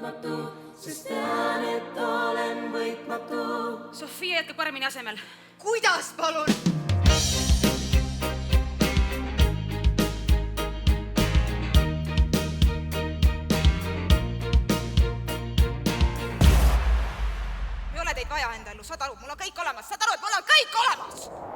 võitmatu, sest tean, et olen võitmatu. Sofia jätkab paremini asemel. Kuidas, palun? Ei ole teid vaja enda ellu, saad aru, mul on kõik olemas, saad aru, et mul on kõik olemas!